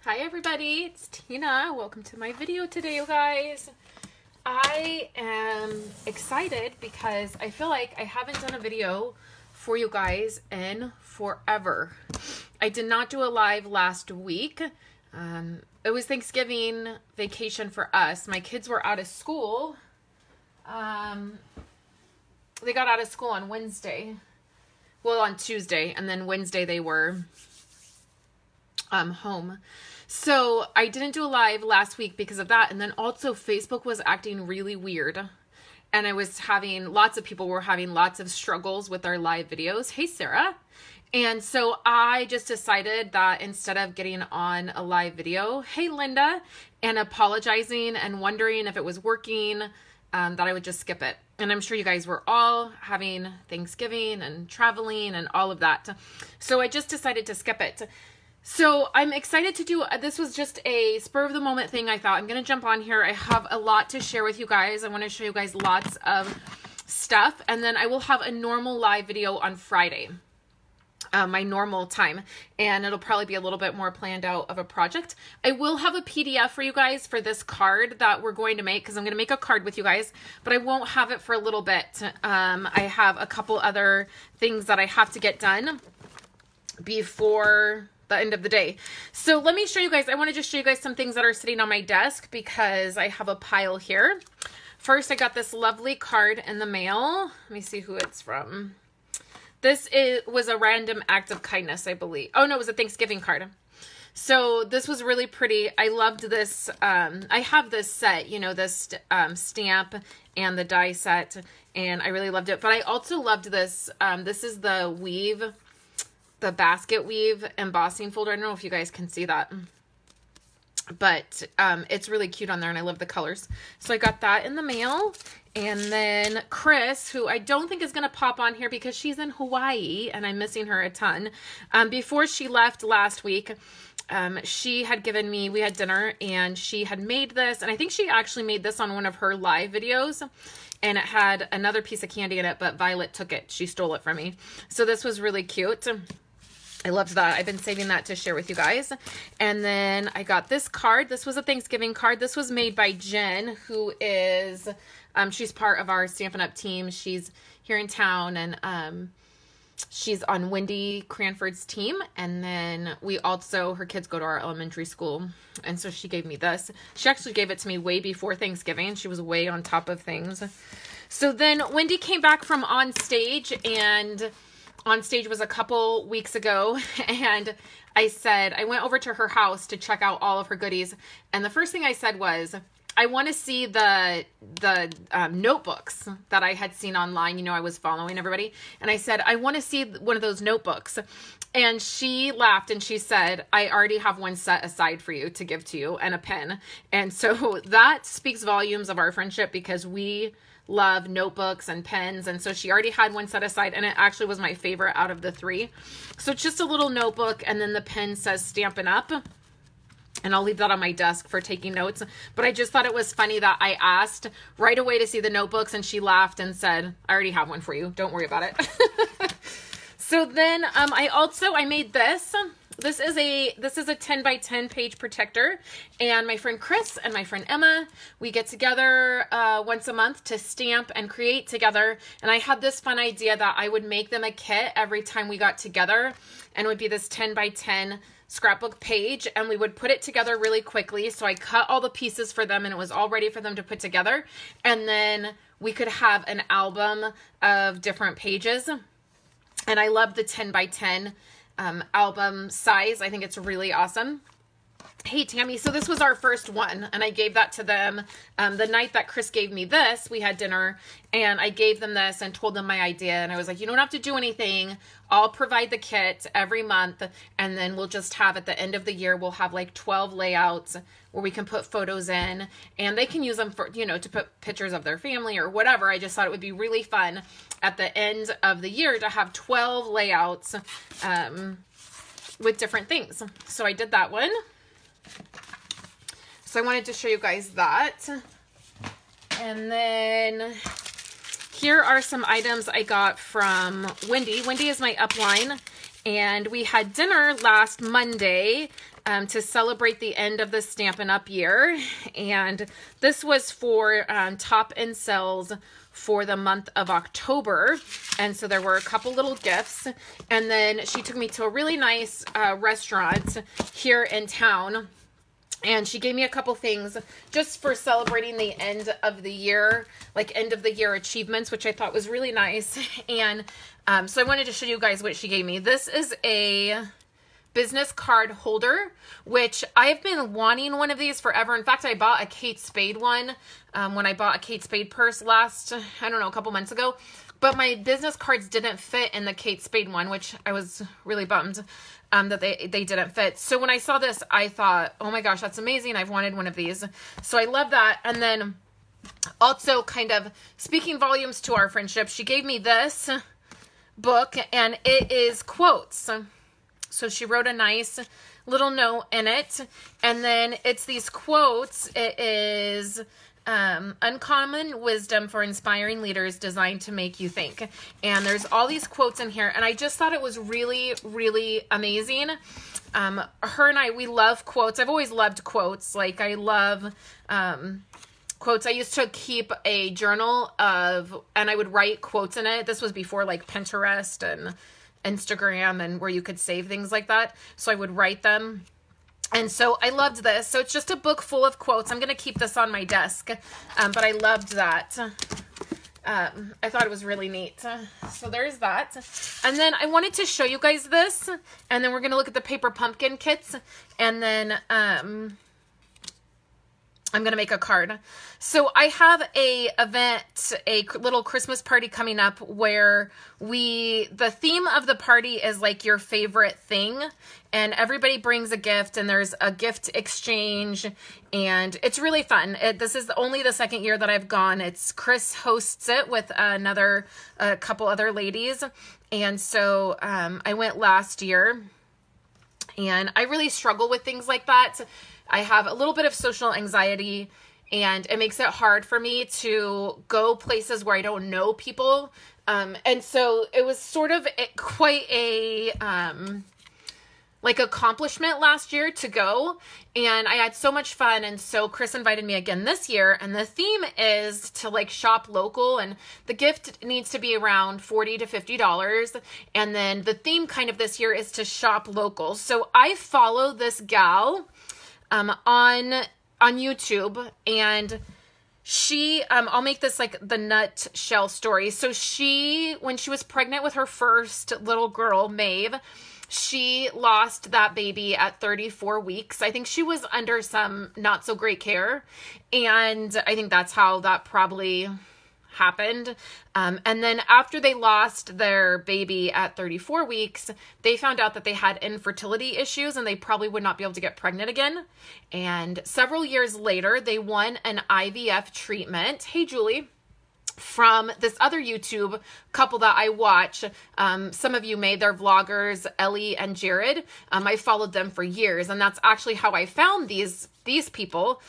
Hi everybody, it's Tina. Welcome to my video today, you guys. I am excited because I feel like I haven't done a video for you guys in forever. I did not do a live last week. It was Thanksgiving vacation for us. My kids were out of school. They got out of school on Wednesday. Well, on Tuesday, and then Wednesday they were home. So I didn't do a live last week because of that. And then also Facebook was acting really weird. And I was having, lots of people were having lots of struggles with our live videos. Hey, Sarah. And so I just decided that instead of getting on a live video, hey, Linda, and apologizing and wondering if it was working, that I would just skip it. And I'm sure you guys were all having Thanksgiving and traveling and all of that. So I just decided to skip it. So I'm excited to do, this was just a spur of the moment thing. I thought I'm going to jump on here. I have a lot to share with you guys. I want to show you guys lots of stuff. And then I will have a normal live video on Friday, my normal time. And it'll probably be a little bit more planned out of a project. I will have a PDF for you guys for this card that we're going to make, because I'm going to make a card with you guys, but I won't have it for a little bit. I have a couple other things that I have to get done before the end of the day. So let me show you guys, I want to just show you guys some things that are sitting on my desk because I have a pile here. First, I got this lovely card in the mail. Let me see who it's from. This was a random act of kindness, I believe. Oh no, it was a Thanksgiving card. So this was really pretty. I loved this. I have this set, you know, this stamp and the die set, and I really loved it. But I also loved this. This is the weave, the basket weave embossing folder. I don't know if you guys can see that, but it's really cute on there and I love the colors. So I got that in the mail. And then Chris, who I don't think is going to pop on here because she's in Hawaii and I'm missing her a ton. Before she left last week, she had given me, we had dinner and she had made this, and I think she actually made this on one of her live videos. And it had another piece of candy in it, but Violet took it. She stole it from me. So this was really cute. I loved that. I've been saving that to share with you guys. And then I got this card. This was a Thanksgiving card. This was made by Jen, who is, she's part of our Stampin' Up! Team. She's here in town, and she's on Wendy Cranford's team. And then we also, her kids go to our elementary school. And so she gave me this. She actually gave it to me way before Thanksgiving. She was way on top of things. So then Wendy came back from On Stage, and On Stage was a couple weeks ago, and I said, I went over to her house to check out all of her goodies, and the first thing I said was, I want to see the notebooks that I had seen online. You know, I was following everybody, and I said, I want to see one of those notebooks. And she laughed and she said, I already have one set aside for you to give to you, and a pen. And so that speaks volumes of our friendship, because we love notebooks and pens, and so she already had one set aside, and it actually was my favorite out of the three. So it's just a little notebook, and then the pen says Stampin' Up, and I'll leave that on my desk for taking notes. But I just thought it was funny that I asked right away to see the notebooks, and she laughed and said, I already have one for you, don't worry about it. So then I made this. This is a 10 by 10 page protector, and my friend Chris and my friend Emma, we get together once a month to stamp and create together. And I had this fun idea that I would make them a kit every time we got together, and it would be this 10 by 10 scrapbook page, and we would put it together really quickly. So I cut all the pieces for them, and it was all ready for them to put together. And then we could have an album of different pages. And I love the 10 by 10 album size. I think it's really awesome. Hey, Tammy. So this was our first one, and I gave that to them. The night that Chris gave me this, we had dinner, and I gave them this and told them my idea. And I was like, you don't have to do anything. I'll provide the kit every month, and then we'll just have, at the end of the year, we'll have like 12 layouts where we can put photos in, and they can use them for, you know, to put pictures of their family or whatever. I just thought it would be really fun at the end of the year to have 12 layouts with different things. So I did that one. So I wanted to show you guys that. And then here are some items I got from Wendy. Wendy is my upline, And we had dinner last Monday to celebrate the end of the Stampin' Up! Year. And this was for top in sales for the month of October. And so there were a couple little gifts. And then she took me to a really nice restaurant here in town. And she gave me a couple things just for celebrating the end of the year, like end of the year achievements, which I thought was really nice. And so I wanted to show you guys what she gave me. This is a business card holder, which I've been wanting one of these forever. In fact, I bought a Kate Spade one when I bought a Kate Spade purse last, I don't know, a couple months ago. But my business cards didn't fit in the Kate Spade one, which I was really bummed that they didn't fit. So when I saw this, I thought, oh my gosh, that's amazing. I've wanted one of these. So I love that. And then also kind of speaking volumes to our friendship, she gave me this book and it is quotes. So she wrote a nice little note in it. And then it's these quotes. It is uncommon wisdom for inspiring leaders designed to make you think. And there's all these quotes in here. And I just thought it was really, really amazing. Her and I, we love quotes. I've always loved quotes. Like I love quotes. I used to keep a journal of, and I would write quotes in it. This was before like Pinterest and Instagram and where you could save things like that. So I would write them. And so I loved this. So it's just a book full of quotes. I'm going to keep this on my desk. But I loved that. I thought it was really neat. So there's that. And then I wanted to show you guys this. And then we're going to look at the paper pumpkin kits. And then I'm going to make a card. So I have a event, a little Christmas party coming up where the theme of the party is like your favorite thing. And everybody brings a gift and there's a gift exchange and it's really fun. This is only the second year that I've gone. Chris hosts it with a couple other ladies. And so I went last year and I really struggle with things like that. I have a little bit of social anxiety and it makes it hard for me to go places where I don't know people. And so it was sort of quite a, like accomplishment last year to go. And I had so much fun. And so Chris invited me again this year. And the theme is to like shop local. And the gift needs to be around $40 to $50. And then the theme kind of this year is to shop local. So I follow this gal on YouTube, and she, I'll make this like the nutshell story. So when she was pregnant with her first little girl, Maeve, she lost that baby at 34 weeks. I think she was under some not so great care. And I think that's how that probably happened. And then after they lost their baby at 34 weeks, they found out that they had infertility issues and they probably would not be able to get pregnant again. And several years later, they won an IVF treatment. Hey, Julie. From this other YouTube couple that I watch. Some of you made their vloggers, Ellie and Jared. I followed them for years, and that's actually how I found these people,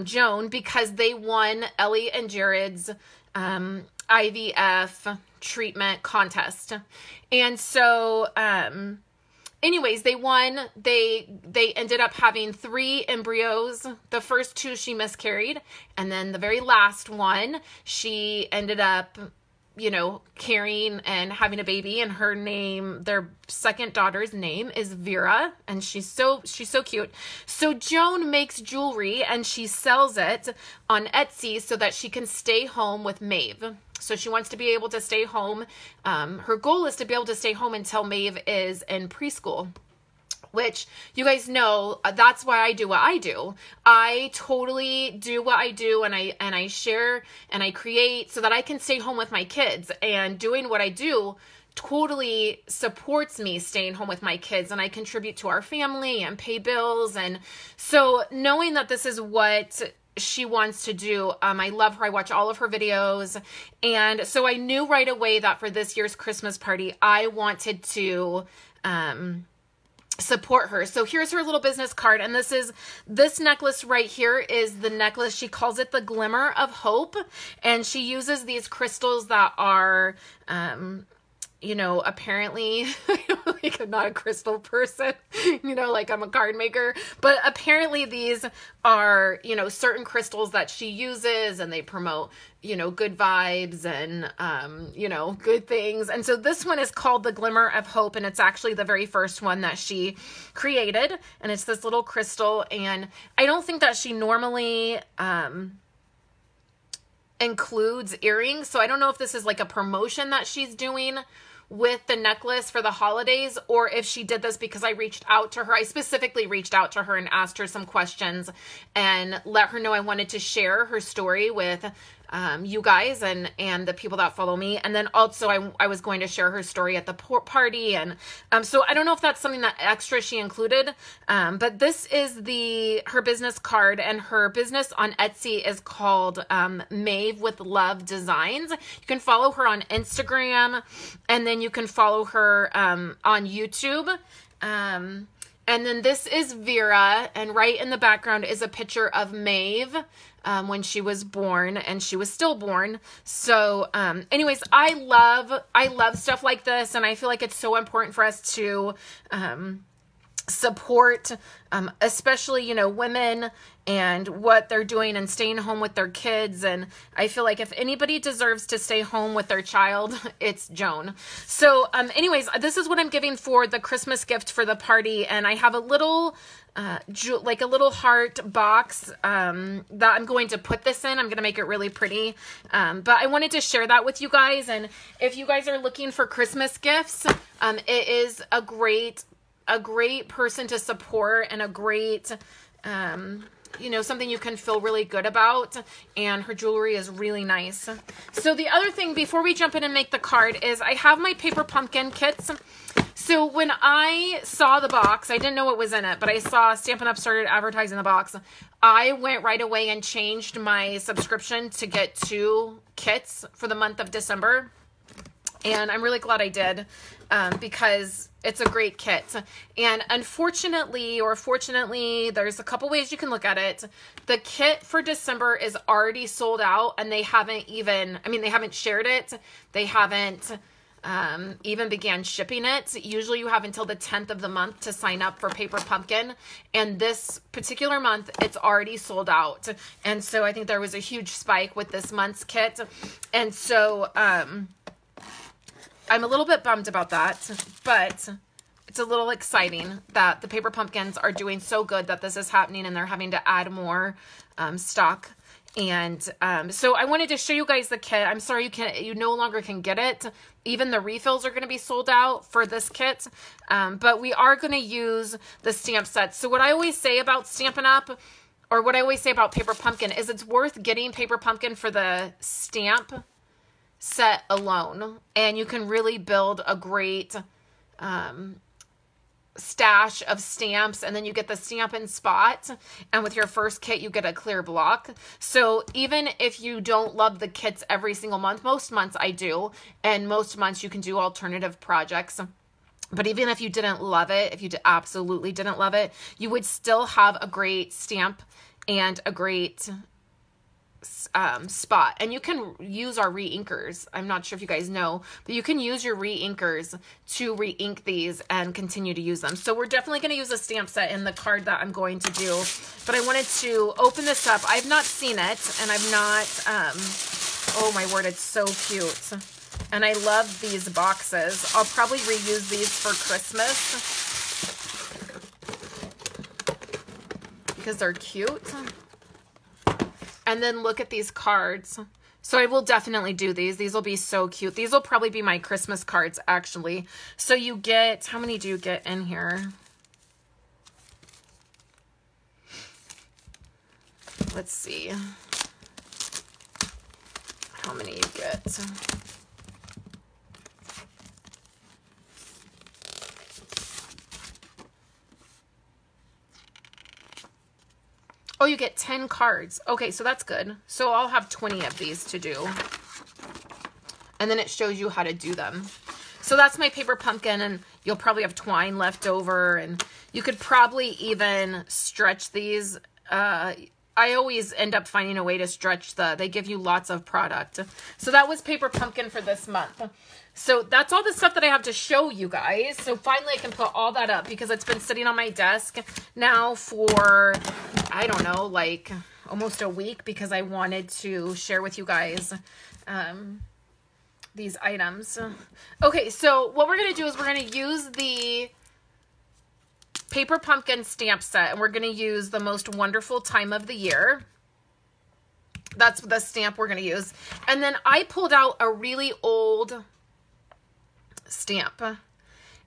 Joan, because they won Ellie and Jared's IVF treatment contest. And so anyways, they won. They ended up having 3 embryos. The first 2 she miscarried. And then the very last one, she ended up, carrying and having a baby. And her name, their second daughter's name is Vera. And she's so cute. So Joan makes jewelry and she sells it on Etsy so that she can stay home with Maeve. So she wants to be able to stay home. Her goal is to be able to stay home until Maeve is in preschool, which you guys know, that's why I do what I do. I totally do what I do, and I share and I create so that I can stay home with my kids. And doing what I do totally supports me staying home with my kids, and I contribute to our family and pay bills. And so knowing that this is what she wants to do. I love her. I watch all of her videos. And so I knew right away that for this year's Christmas party, I wanted to support her. So here's her little business card. And this necklace right here is the necklace. She calls it the Glimmer of Hope. And she uses these crystals that are you know, apparently, like I'm not a crystal person, you know, like I'm a card maker, but apparently these are, you know, certain crystals that she uses and they promote, you know, good vibes and, you know, good things. And so this one is called the Glimmer of Hope, and it's actually the very first one that she created. And it's this little crystal, and I don't think that she normally, includes earrings. So I don't know if this is like a promotion that she's doing with the necklace for the holidays, or if she did this because I reached out to her. I specifically reached out to her and asked her some questions and let her know I wanted to share her story with you guys and the people that follow me. And then also I was going to share her story at the party. And so I don't know if that's something that extra she included, but this is her business card, and her business on Etsy is called Maeve with Love Designs. You can follow her on Instagram, and then you can follow her on YouTube. And then this is Vera, and right in the background is a picture of Maeve when she was born, and she was stillborn. So anyways, I love stuff like this, and I feel like it's so important for us to support, especially, you know, women and what they're doing and staying home with their kids. And I feel like if anybody deserves to stay home with their child, it's Joan. So anyways, this is what I'm giving for the Christmas gift for the party. And I have a little like a little heart box that I'm going to put this in. I'm going to make it really pretty. But I wanted to share that with you guys. And if you guys are looking for Christmas gifts, it is a great person to support, and a great, you know, something you can feel really good about. And her jewelry is really nice. So the other thing before we jump in and make the card is I have my paper pumpkin kits. So when I saw the box, I didn't know what was in it, but I saw Stampin' Up! Started advertising the box. I went right away and changed my subscription to get 2 kits for the month of December. And I'm really glad I did, because it's a great kit. And unfortunately, or fortunately, there's a couple ways you can look at it. The kit for December is already sold out, and they haven't even, I mean, they haven't shared it. They haven't even began shipping it. Usually you have until the 10th of the month to sign up for Paper Pumpkin. And this particular month, it's already sold out. And so I think there was a huge spike with this month's kit. And so, I'm a little bit bummed about that, but it's a little exciting that the Paper Pumpkins are doing so good that this is happening, and they're having to add more stock. And so I wanted to show you guys the kit. I'm sorry you no longer can get it. Even the refills are going to be sold out for this kit, but we are going to use the stamp sets. So what I always say about Stampin' Up! Or what I always say about Paper Pumpkin is it's worth getting Paper Pumpkin for the stamp set alone, and you can really build a great stash of stamps, and then you get the Stampin' Spot, and with your first kit you get a clear block. So even if you don't love the kits every single month, most months I do, and most months you can do alternative projects. But even if you didn't love it, if you absolutely didn't love it, you would still have a great stamp and a great spot. And you can use our re-inkers. I'm not sure if you guys know, but you can use your re-inkers to re-ink these and continue to use them. So we're definitely going to use a stamp set in the card that I'm going to do. But I wanted to open this up. I've not seen it, and I've not, oh my word, it's so cute. And I love these boxes. I'll probably reuse these for Christmas because they're cute. And then look at these cards. So I will definitely do these. These will be so cute. These will probably be my Christmas cards, actually. So you get, how many do you get in here? Let's see how many you get. Oh, you get 10 cards. Okay, so that's good. So I'll have 20 of these to do. And then it shows you how to do them. So that's my Paper Pumpkin, and you'll probably have twine left over, and you could probably even stretch these I always end up finding a way to stretch they give you lots of product. So that was Paper Pumpkin for this month. So that's all the stuff that I have to show you guys. So finally I can put all that up because it's been sitting on my desk now for, I don't know, like almost a week because I wanted to share with you guys these items. Okay, so what we're going to do is we're going to use the Paper Pumpkin stamp set, and we're going to use the Most Wonderful Time of the Year. That's the stamp we're going to use. And then I pulled out a really old stamp,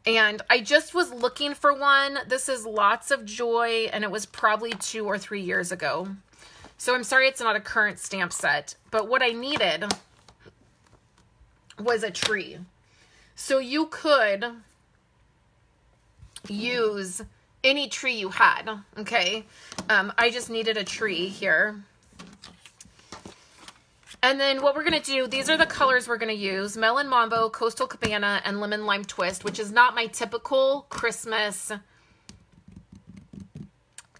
and I just was looking for one. This is Lots of Joy, and it was probably 2 or 3 years ago. So I'm sorry it's not a current stamp set, but what I needed was a tree. So you could use any tree you had, okay? I just needed a tree here. And then what we're going to do, these are the colors we're going to use. Melon Mambo, Coastal Cabana, and Lemon Lime Twist, which is not my typical Christmas,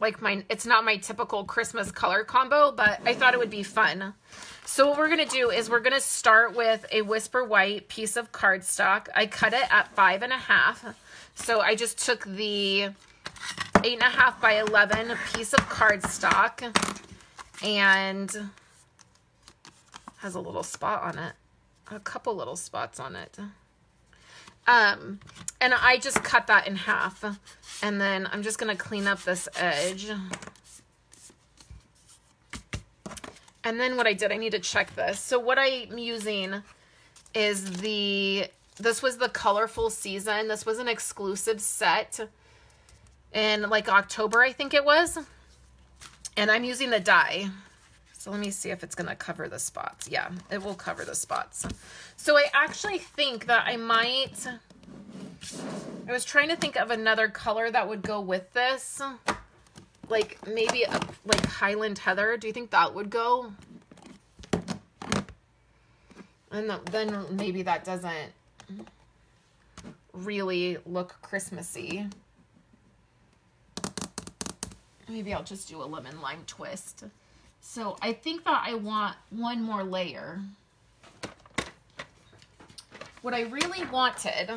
it's not my typical Christmas color combo, but I thought it would be fun. So what we're going to do is we're going to start with a Whisper White piece of cardstock. I cut it at 5.5. So I just took the 8.5 by 11 piece of cardstock, and has a little spot on it, a couple little spots on it. And I just cut that in half, and then I'm just going to clean up this edge. And then what I did, I need to check this. So what I'm using is this was the Colorful Season. This was an exclusive set in like October, I think it was. And I'm using the die. So let me see if it's going to cover the spots. Yeah, it will cover the spots. So I actually think that I was trying to think of another color that would go with this. Like maybe like Highland Heather. Do you think that would go? And then maybe that doesn't really look Christmassy. Maybe I'll just do a Lemon Lime Twist. So I think that I want one more layer. What I really wanted,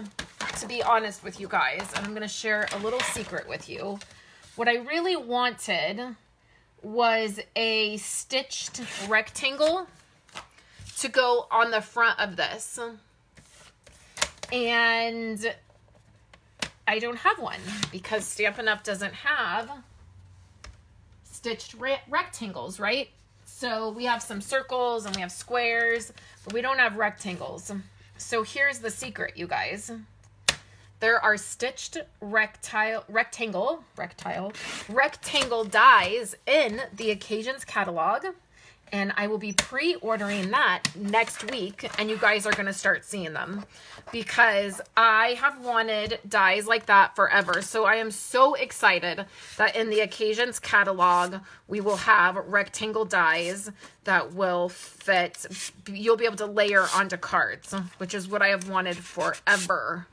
to be honest with you guys, and I'm going to share a little secret with you. What I really wanted was a stitched rectangle to go on the front of this. And I don't have one because Stampin' Up! Doesn't have stitched rectangles, right? So we have some circles and we have squares, but we don't have rectangles. So here's the secret, you guys. There are stitched rectangle dies in the Occasions catalog, and I will be pre-ordering that next week, and you guys are going to start seeing them because I have wanted dies like that forever. So I am so excited that in the Occasions catalog, we will have rectangle dies that will fit. You'll be able to layer onto cards, which is what I have wanted forever.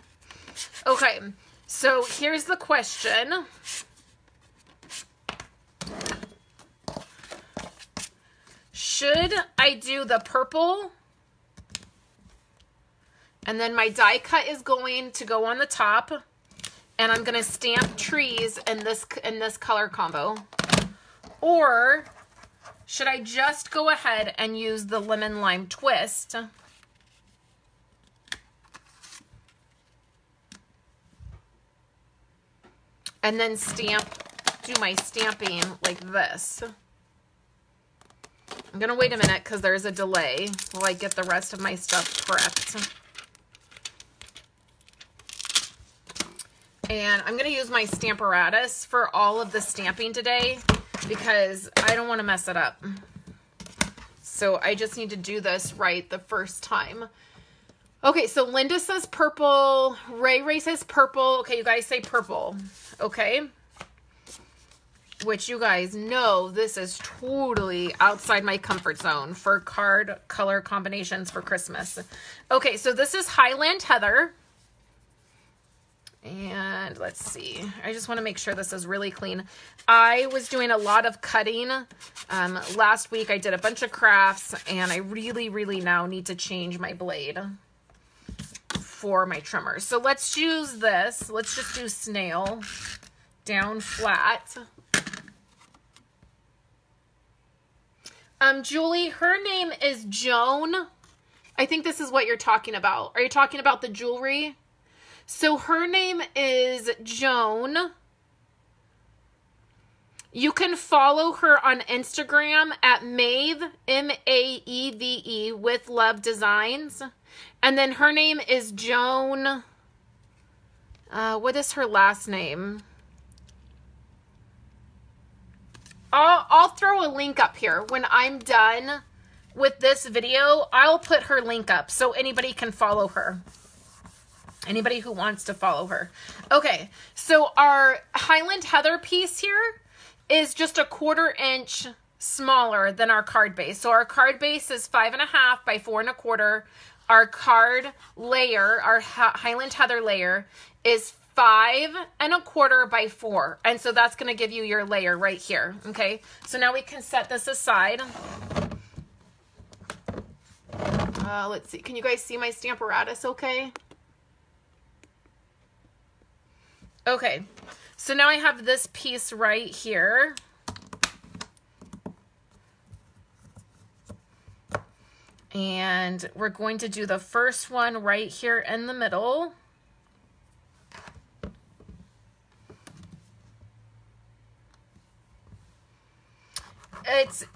Okay, so here's the question. Should I do the purple? And then my die cut is going to go on the top, and I'm going to stamp trees in this color combo. Or should I just go ahead and use the Lemon Lime Twist? And then do my stamping like this. I'm going to wait a minute because there's a delay while I get the rest of my stuff prepped. And I'm going to use my Stamparatus for all of the stamping today because I don't want to mess it up. So I just need to do this right the first time. Okay, so Linda says purple. Ray says purple. Okay, you guys say purple. Okay. Which you guys know this is totally outside my comfort zone for card color combinations for Christmas. Okay, so this is Highland Heather. And let's see. I just want to make sure this is really clean. I was doing a lot of cutting. Last week I did a bunch of crafts, and I really, really now need to change my blade for my trimmer. So let's use this. Let's just do snail down flat. Julie, her name is Joan. I think this is what you're talking about. Are you talking about the jewelry? So her name is Joan. You can follow her on Instagram at Maeve, M-A-E-V-E, with Love Designs. And then her name is Joan. What is her last name? I'll throw a link up here. When I'm done with this video, I'll put her link up so anybody can follow her. Anybody who wants to follow her. Okay, so our Highland Heather piece here is just a 1/4 inch smaller than our card base. So our card base is 5.5 by 4 1/4. Our card layer, our Highland Heather layer, is 5 1/4 by 4. And so that's going to give you your layer right here. Okay, so now we can set this aside. Let's see. Can you guys see my Stamparatus okay? Okay, so now I have this piece right here. And we're going to do the first one right here in the middle.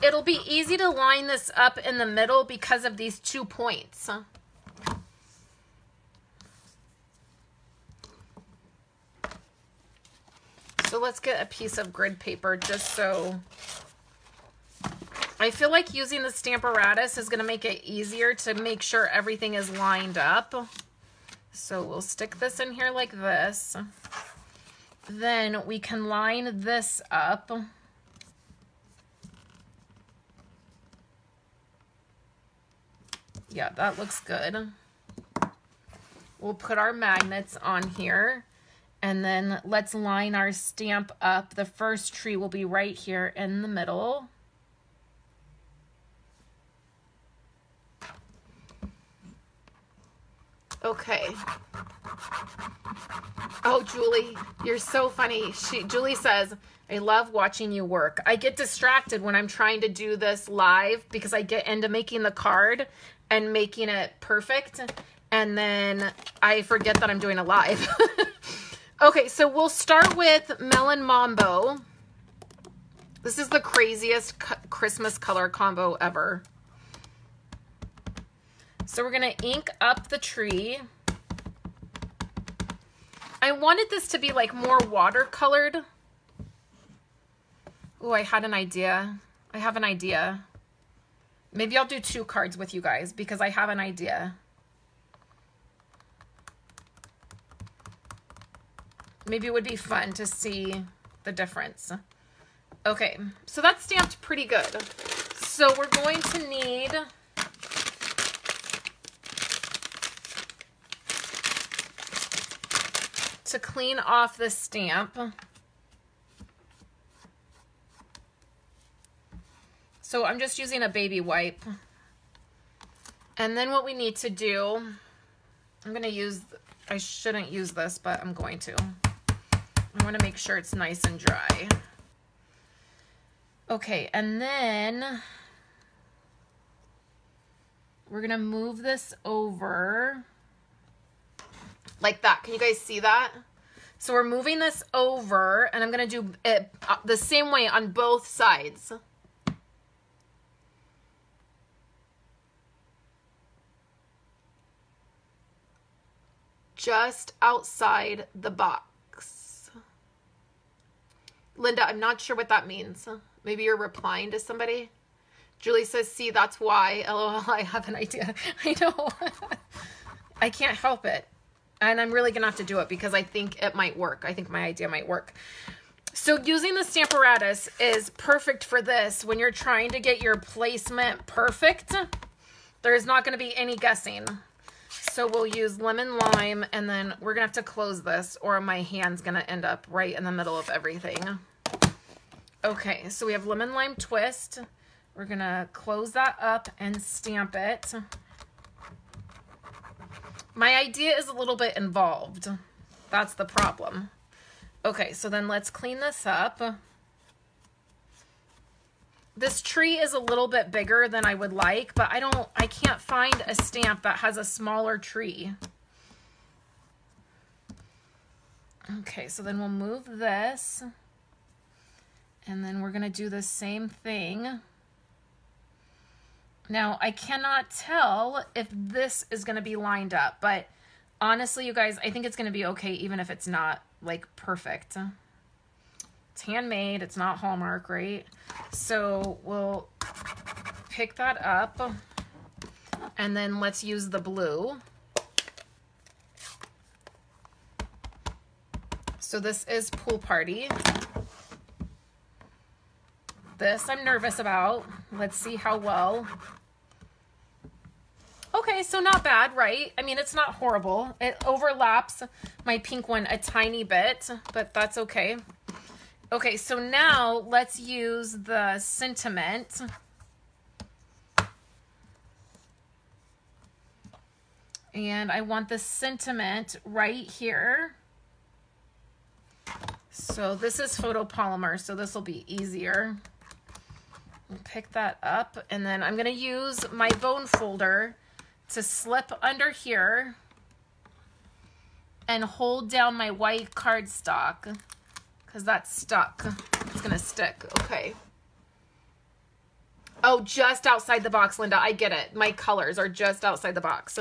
It'll be easy to line this up in the middle because of these 2 points. So let's get a piece of grid paper just so... I feel like using the Stamparatus is going to make it easier to make sure everything is lined up. So we'll stick this in here like this. Then we can line this up. Yeah, that looks good. We'll put our magnets on here. And then let's line our stamp up. The first tree will be right here in the middle. Okay. Oh, Julie, you're so funny. Julie says, I love watching you work. I get distracted when I'm trying to do this live because I get into making the card and making it perfect. And then I forget that I'm doing a live. Okay, so we'll start with Melon Mambo. This is the craziest Christmas color combo ever. So we're going to ink up the tree. I wanted this to be like more watercolored. Oh, I had an idea. I have an idea. Maybe I'll do 2 cards with you guys because I have an idea. Maybe it would be fun to see the difference. Okay, so that's stamped pretty good. So we're going to need to clean off the stamp. So I'm just using a baby wipe. And then what we need to do, I'm going to use, I shouldn't use this, but I'm going to. I want to make sure it's nice and dry. Okay, and then we're going to move this over like that. Can you guys see that? So we're moving this over, and I'm going to do it the same way on both sides. Just outside the box. Linda, I'm not sure what that means. Maybe you're replying to somebody. Julie says, see, that's why. LOL, I have an idea. I know. I can't help it. And I'm really going to have to do it because I think it might work. I think my idea might work. So using the Stamparatus is perfect for this. When you're trying to get your placement perfect, there's not going to be any guessing. So we'll use lemon lime, and then we're gonna have to close this or my hand's gonna end up right in the middle of everything. Okay, so we have lemon lime twist. We're gonna close that up and stamp it. My idea is a little bit involved. That's the problem. Okay, so then let's clean this up. This tree is a little bit bigger than I would like, but I can't find a stamp that has a smaller tree. Okay, so then we'll move this. And then we're gonna do the same thing. Now, I cannot tell if this is gonna be lined up, but honestly, you guys, I think it's gonna be okay even if it's not like perfect. It's handmade, it's not Hallmark, right? So we'll pick that up and then let's use the blue. So this is Pool Party. This I'm nervous about. Let's see how well. Okay, so not bad, right? I mean, it's not horrible. It overlaps my pink one a tiny bit, but that's okay. Okay, so now let's use the sentiment. And I want the sentiment right here. So this is photopolymer, so this will be easier. Pick that up, and then I'm gonna use my bone folder to slip under here and hold down my white cardstock because that's stuck. It's gonna stick. Okay. Oh, just outside the box, Linda. I get it. My colors are just outside the box.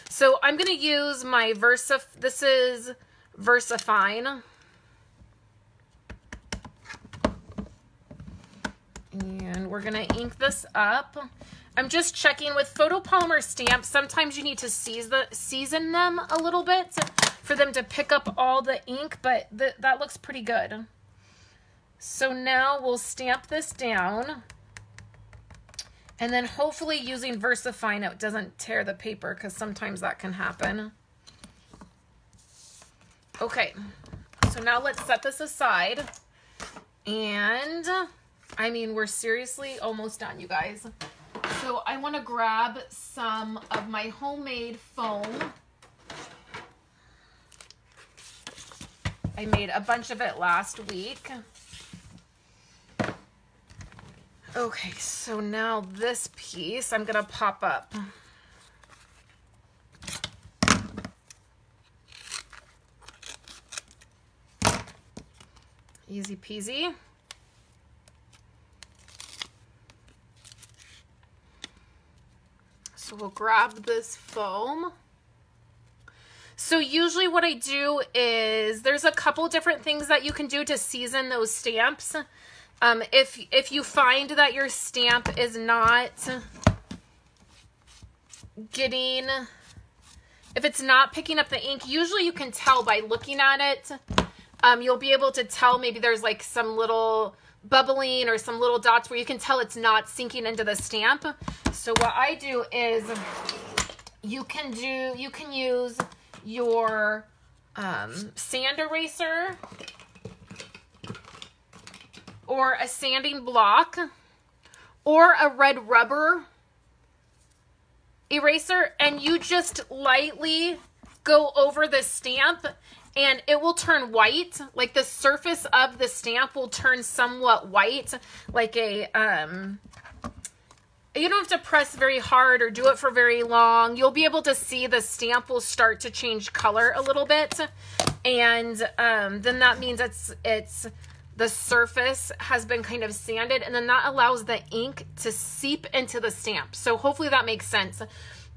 So I'm gonna use my this is VersaFine. And we're gonna ink this up. I'm just checking with photopolymer stamps. Sometimes you need to season them a little bit for them to pick up all the ink, but that looks pretty good. So now we'll stamp this down. And then hopefully using VersaFine, it doesn't tear the paper because sometimes that can happen. Okay, so now let's set this aside. And I mean, we're seriously almost done, you guys. So I want to grab some of my homemade foam. I made a bunch of it last week. Okay, so now this piece I'm gonna pop up. Easy peasy. So we'll grab this foam. So usually what I do is there's a couple different things that you can do to season those stamps. If you find that your stamp is not getting, if it's not picking up the ink, usually you can tell by looking at it. You'll be able to tell maybe there's like some little bubbling or some little dots where you can tell it's not sinking into the stamp. So what I do is you can use your sand eraser or a sanding block or a red rubber eraser, and you just lightly go over the stamp and it will turn white. Like the surface of the stamp will turn somewhat white, like a you don't have to press very hard or do it for very long. You'll be able to see the stamp will start to change color a little bit, and then that means it's the surface has been kind of sanded, and then that allows the ink to seep into the stamp. So hopefully that makes sense.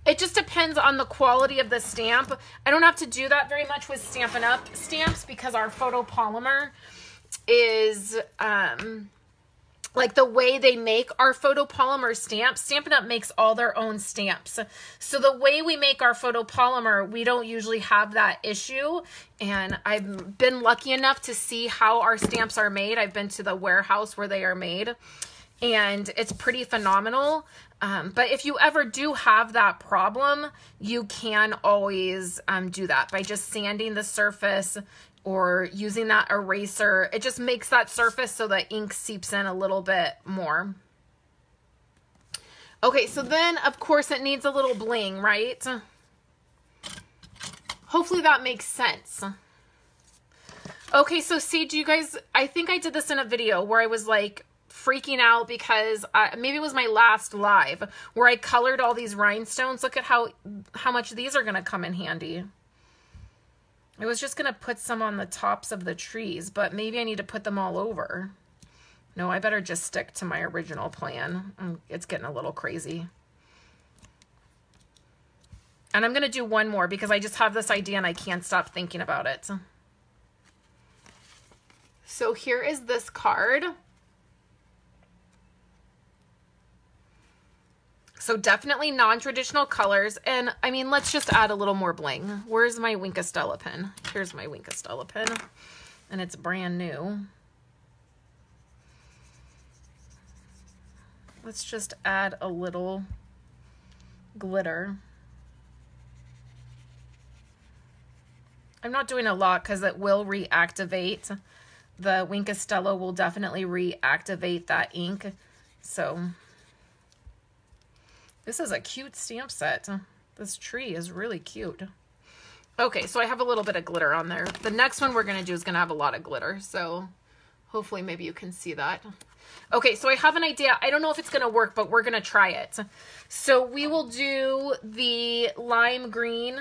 It just depends on the quality of the stamp. I don't have to do that very much with Stampin' Up! Stamps because our photopolymer is like the way they make our photopolymer stamps. Stampin' Up! Makes all their own stamps. So the way we make our photopolymer, we don't usually have that issue. And I've been lucky enough to see how our stamps are made. I've been to the warehouse where they are made. and it's pretty phenomenal. But if you ever do have that problem, you can always do that by just sanding the surface or using that eraser. It just makes that surface so the ink seeps in a little bit more. Okay, so then of course it needs a little bling, right? Hopefully that makes sense. Okay, so see, do you guys, I think I did this in a video where I was like freaking out because maybe it was my last live where I colored all these rhinestones. Look at how much these are gonna come in handy. I was just gonna put some on the tops of the trees, but maybe I need to put them all over. No, I better just stick to my original plan. It's getting a little crazy. And I'm gonna do one more because I just have this idea and I can't stop thinking about it. So here is this card. So definitely non-traditional colors. And I mean, let's just add a little more bling. Where's my Winkostella pen? Here's my Winkostella pen. And it's brand new. Let's just add a little glitter. I'm not doing a lot because it will reactivate. The Winkostella will definitely reactivate that ink. So this is a cute stamp set. This tree is really cute. Okay, so I have a little bit of glitter on there. The next one we're going to do is going to have a lot of glitter. So hopefully maybe you can see that. Okay, so I have an idea. I don't know if it's going to work, but we're going to try it. So we will do the lime green.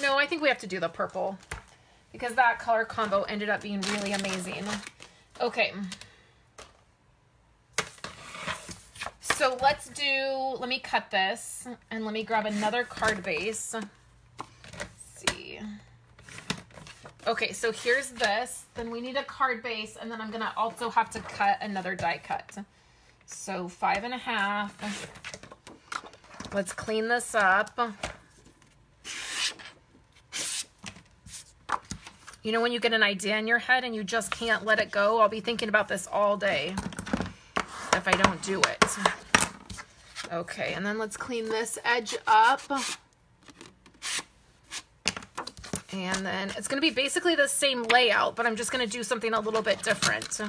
No, I think we have to do the purple because that color combo ended up being really amazing. Okay. So let's do, let me cut this and let me grab another card base. Let's see. Okay, so here's this. Then we need a card base, and then I'm gonna also have to cut another die cut. So 5.5. Let's clean this up. You know when you get an idea in your head and you just can't let it go? I'll be thinking about this all day if I don't do it. Okay, and then let's clean this edge up. And then it's going to be basically the same layout, but I'm just going to do something a little bit different.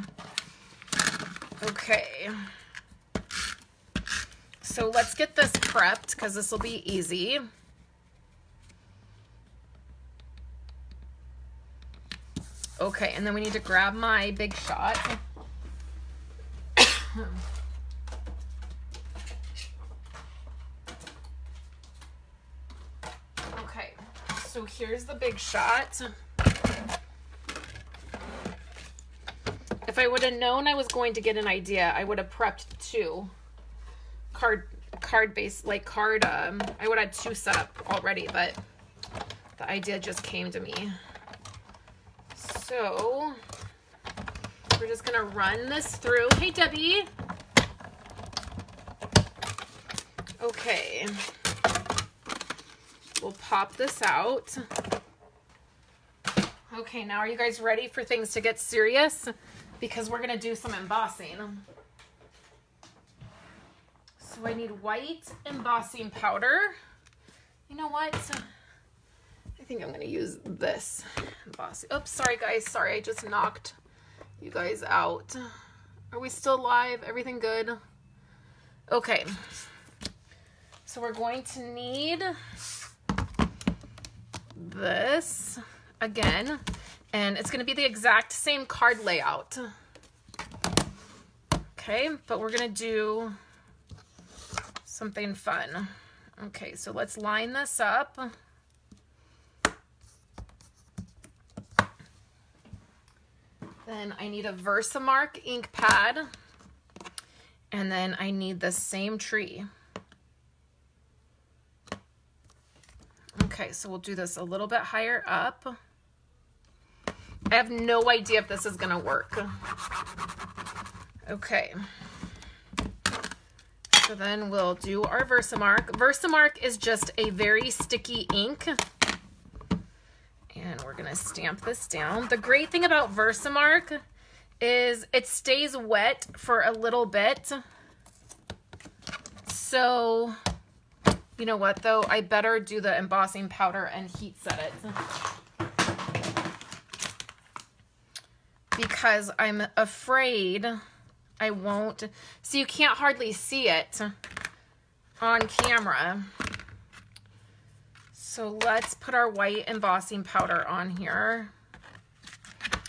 Okay. So let's get this prepped because this will be easy. Okay, and then we need to grab my Big Shot. Okay, so here's the Big Shot. If I would have known I was going to get an idea, I would have prepped two card base, like card, I would have 2 set up already, but the idea just came to me. So we're just gonna run this through. Hey, Debbie. Okay. We'll pop this out. Okay, now are you guys ready for things to get serious? Because we're gonna do some embossing. So I need white embossing powder. You know what? I think I'm going to use this embossing. Oops, sorry guys. Sorry, I just knocked you guys out. Are we still live? Everything good? Okay. So we're going to need this again. And it's going to be the exact same card layout. Okay, but we're going to do something fun. Okay, so let's line this up. Then I need a Versamark ink pad. And then I need the same tree. Okay, so we'll do this a little bit higher up. I have no idea if this is going to work. Okay. So then we'll do our Versamark. Versamark is just a very sticky ink. And we're going to stamp this down. The great thing about Versamark is it stays wet for a little bit. So, you know what though? I better do the embossing powder and heat set it. Because I'm afraid I won't. So you can't hardly see it on camera. So let's put our white embossing powder on here.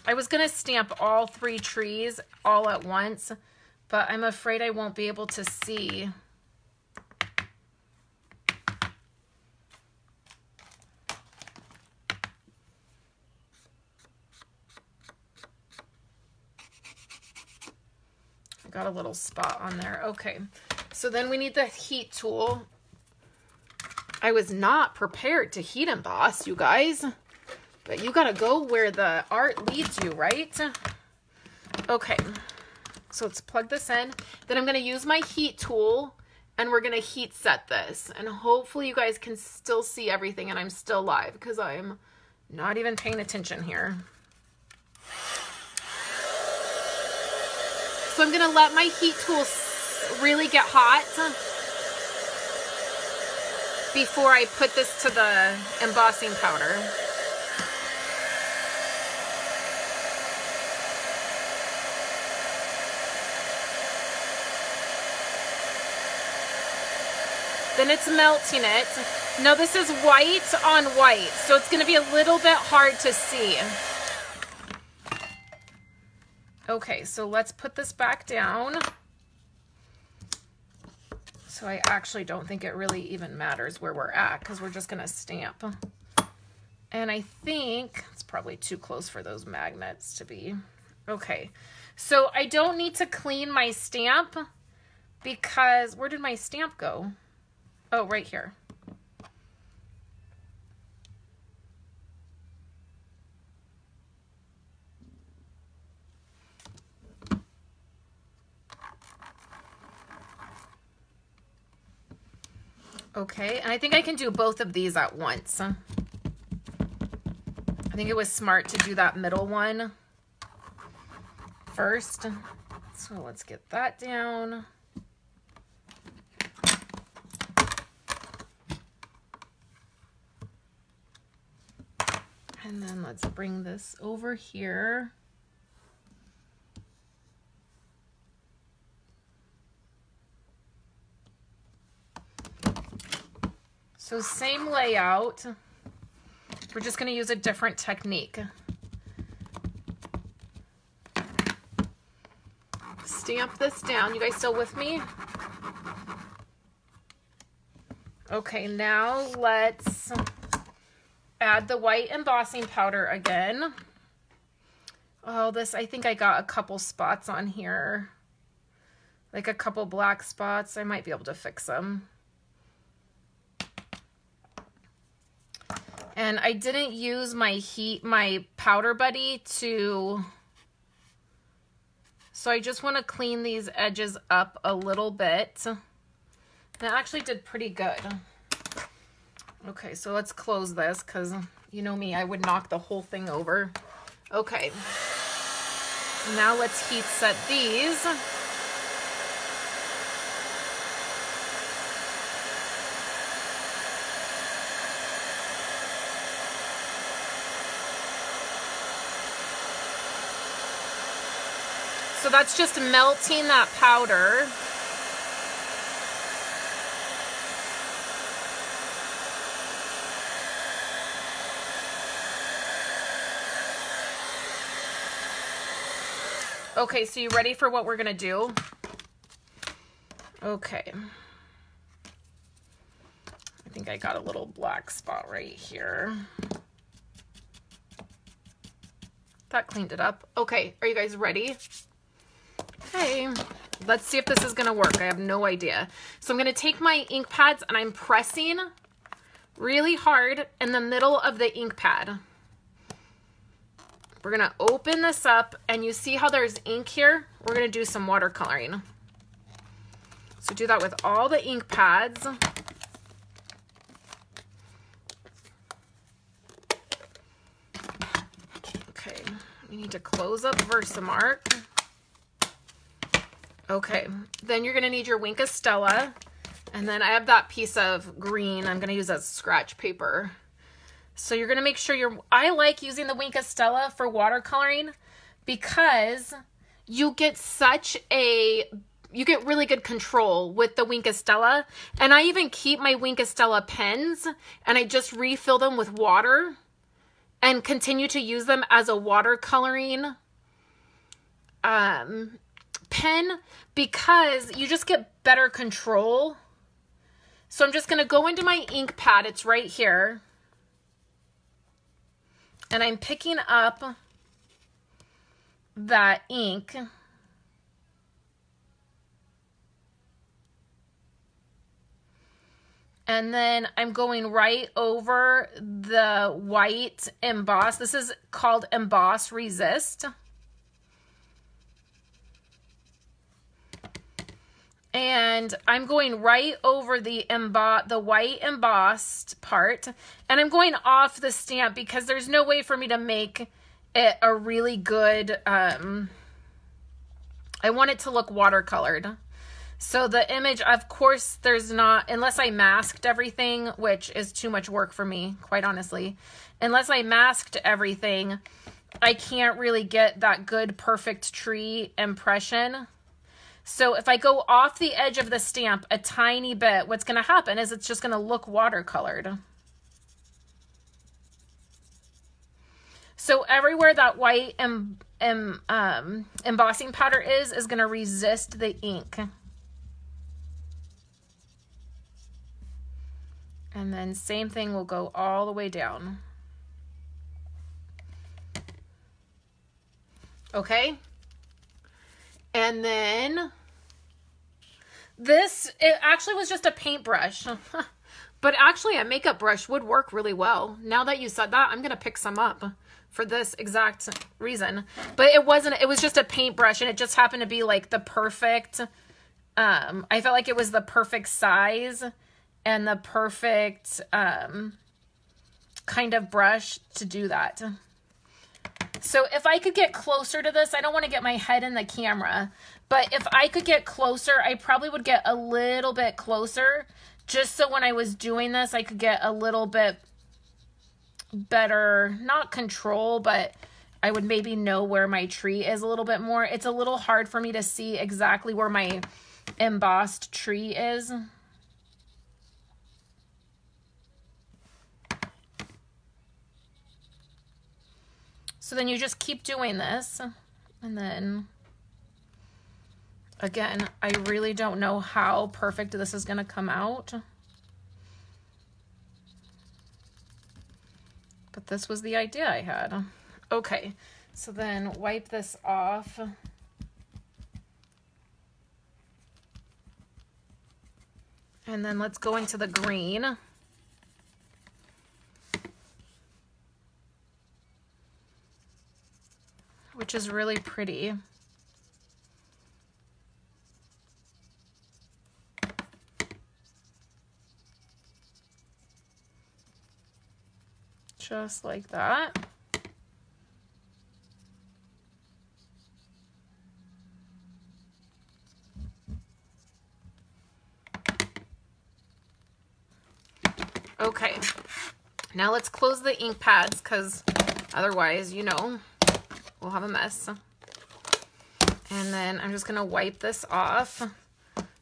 I was going to stamp all 3 trees all at once, but I'm afraid I won't be able to see. I got a little spot on there. Okay, so then we need the heat tool. I was not prepared to heat emboss, you guys. But you gotta go where the art leads you, right? Okay, so let's plug this in. Then I'm gonna use my heat tool and we're gonna heat set this. And hopefully you guys can still see everything and I'm still live because I'm not even paying attention here. So I'm gonna let my heat tool really get hot before I put this to the embossing powder. Then it's melting it. Now this is white on white, so it's going to be a little bit hard to see. Okay, so let's put this back down. So I actually don't think it really even matters where we're at because we're just going to stamp. And I think it's probably too close for those magnets to be. Okay, so I don't need to clean my stamp because where did my stamp go? Oh, right here. Okay, and I think I can do both of these at once. I think it was smart to do that middle one first. So let's get that down. And then let's bring this over here. So same layout. We're just going to use a different technique. Stamp this down. You guys still with me? Okay, now let's add the white embossing powder again. Oh, this, I think I got a couple spots on here. Like a couple black spots. I might be able to fix them. And I didn't use my powder buddy to, so I just want to clean these edges up a little bit. And it actually did pretty good. Okay, so let's close this because you know me, I would knock the whole thing over. Okay, now let's heat set these. So that's just melting that powder. Okay, so you ready for what we're gonna do? Okay. I think I got a little black spot right here. That cleaned it up. Okay, are you guys ready? Okay, let's see if this is gonna work. I have no idea. So I'm gonna take my ink pads and I'm pressing really hard in the middle of the ink pad. We're gonna open this up and you see how there's ink here? We're gonna do some watercoloring. So do that with all the ink pads. Okay, You need to close up Versamark. Okay, then you're gonna need your Wink of Stella. And then I have that piece of green. I'm gonna use as scratch paper. So you're gonna make sure I like using the Wink of Stella for watercoloring because you get really good control with the Wink of Stella. And I even keep my Wink of Stella pens and I just refill them with water and continue to use them as a watercoloring pen because you just get better control. So I'm just going to go into my ink pad. It's right here. And I'm picking up that ink. And then I'm going right over the white emboss. This is called Emboss-resist. And I'm going right over the white embossed part. And I'm going off the stamp because there's no way for me to make it a really good, I want it to look watercolored. So the image, of course, there's not, unless I masked everything, which is too much work for me, quite honestly. Unless I masked everything, I can't really get that good, perfect tree impression. So if I go off the edge of the stamp a tiny bit, what's going to happen is it's just going to look watercolored. So everywhere that white embossing powder is going to resist the ink. And then same thing will go all the way down. Okay. And then it actually was just a paintbrush, but actually a makeup brush would work really well. Now that you said that, I'm going to pick some up for this exact reason, but it was just a paintbrush and it just happened to be like the perfect, I felt like it was the perfect size and the perfect, kind of brush to do that. So if I could get closer to this, I don't want to get my head in the camera, but if I could get closer, I probably would get a little bit closer just so when I was doing this, I could get a little bit better, not control, but I would maybe know where my tree is a little bit more. It's a little hard for me to see exactly where my embossed tree is. So then you just keep doing this. And then, again, I really don't know how perfect this is going to come out. But this was the idea I had. Okay, so then wipe this off. And then let's go into the green. Which is really pretty. Just like that. Okay, now let's close the ink pads because otherwise, you know, we'll have a mess. And then I'm just going to wipe this off,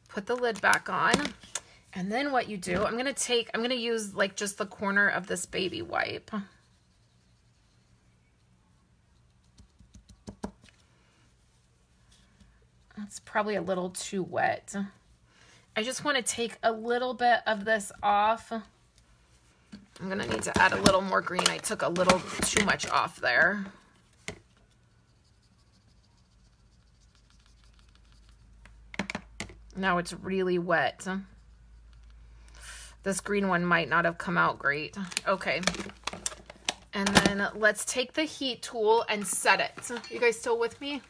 put the lid back on. And then what you do, I'm going to use like just the corner of this baby wipe. That's probably a little too wet. I just want to take a little bit of this off. I'm going to need to add a little more green. I took a little too much off there. Now it's really wet. This green one might not have come out great. Okay. And then let's take the heat tool and set it. You guys still with me?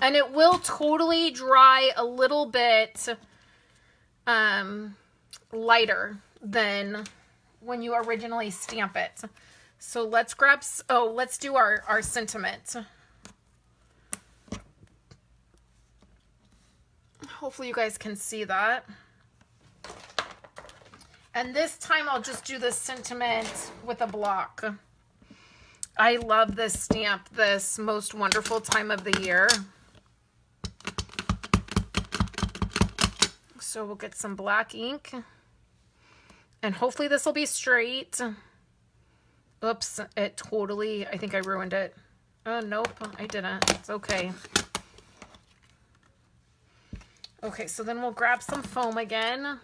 And it will totally dry a little bit lighter than when you originally stamp it. So let's grab, let's do our sentiment. Hopefully you guys can see that. And this time I'll just do the sentiment with a block. I love this stamp, this most wonderful time of the year. So we'll get some black ink. And hopefully this will be straight. Oops, it totally, I think I ruined it. Oh, nope, I didn't. It's okay. Okay, so then we'll grab some foam again.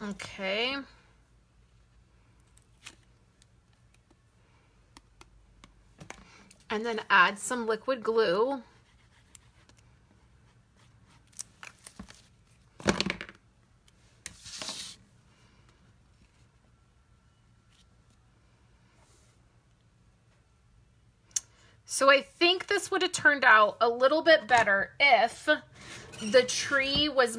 Okay. And then add some liquid glue. So I think this would have turned out a little bit better if the tree was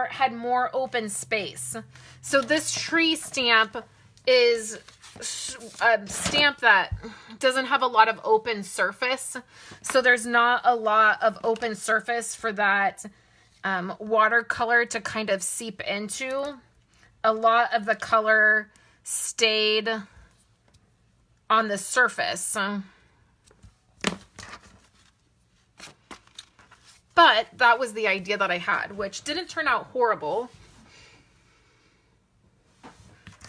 had more open space. So this tree stamp is a stamp that doesn't have a lot of open surface. So there's not a lot of open surface for that watercolor to kind of seep into. A lot of the color stayed on the surface. But that was the idea that I had, which didn't turn out horrible.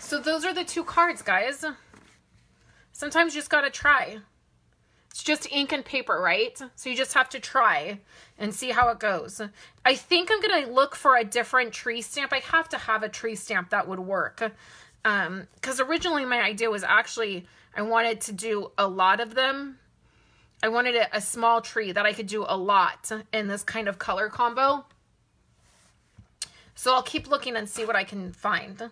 So those are the two cards, guys. Sometimes you just gotta try. It's just ink and paper, right? So you just have to try and see how it goes. I think I'm gonna look for a different tree stamp. I have to have a tree stamp that would work. Because originally my idea was actually, I wanted to do a lot of them. I wanted a small tree that I could do a lot in this kind of color combo. So I'll keep looking and see what I can find.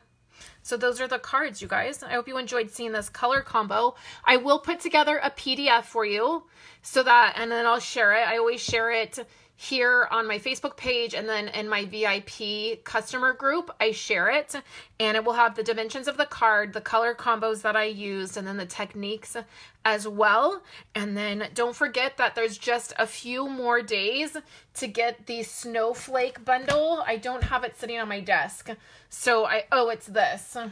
So those are the cards, you guys. I hope you enjoyed seeing this color combo. I will put together a PDF for you so that, and then I'll share it. I always share it here on my Facebook page, and then in my VIP customer group, I share it, and it will have the dimensions of the card, the color combos that I used, and then the techniques as well. And then don't forget that there's just a few more days to get the snowflake bundle. I don't have it sitting on my desk. So it's this. Let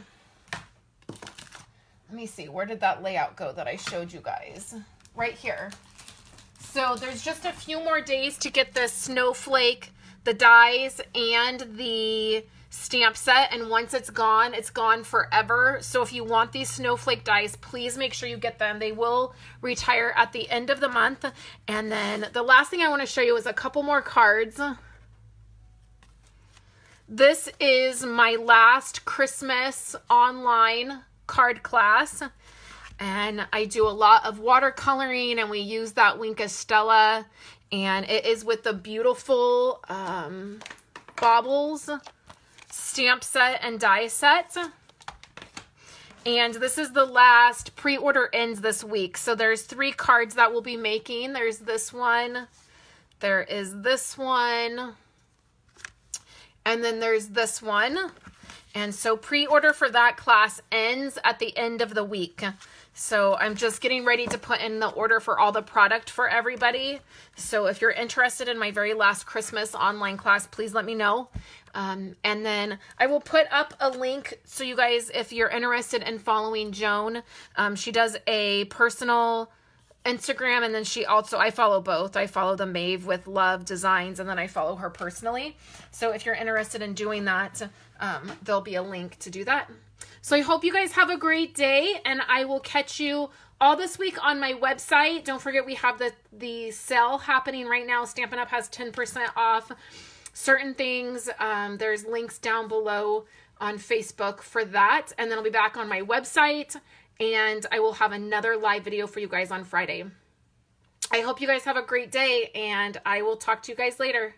me see, where did that layout go that I showed you guys? Right here. So there's just a few more days to get the snowflake, the dies, and the stamp set. And once it's gone forever. So if you want these snowflake dies, please make sure you get them. They will retire at the end of the month. And then the last thing I want to show you is a couple more cards. This is my last Christmas online card class. And I do a lot of watercoloring, and we use that Wink Stella, and it is with the beautiful Baubles stamp set and die set. And this is the last, pre-order ends this week. So there's 3 cards that we'll be making. There's this one, there is this one, and then there's this one. And so pre-order for that class ends at the end of the week. So I'm just getting ready to put in the order for all the product for everybody. So if you're interested in my very last Christmas online class, please let me know. And then I will put up a link. So you guys, if you're interested in following Joan, she does a personal Instagram, and then I follow both. I follow the Maeve with Love Designs, and then I follow her personally. So if you're interested in doing that, there'll be a link to do that. So I hope you guys have a great day, and I will catch you all this week on my website. Don't forget, we have the sale happening right now. Stampin' Up! Has 10% off certain things. There's links down below on Facebook for that. And then I'll be back on my website, and I will have another live video for you guys on Friday. I hope you guys have a great day, and I will talk to you guys later.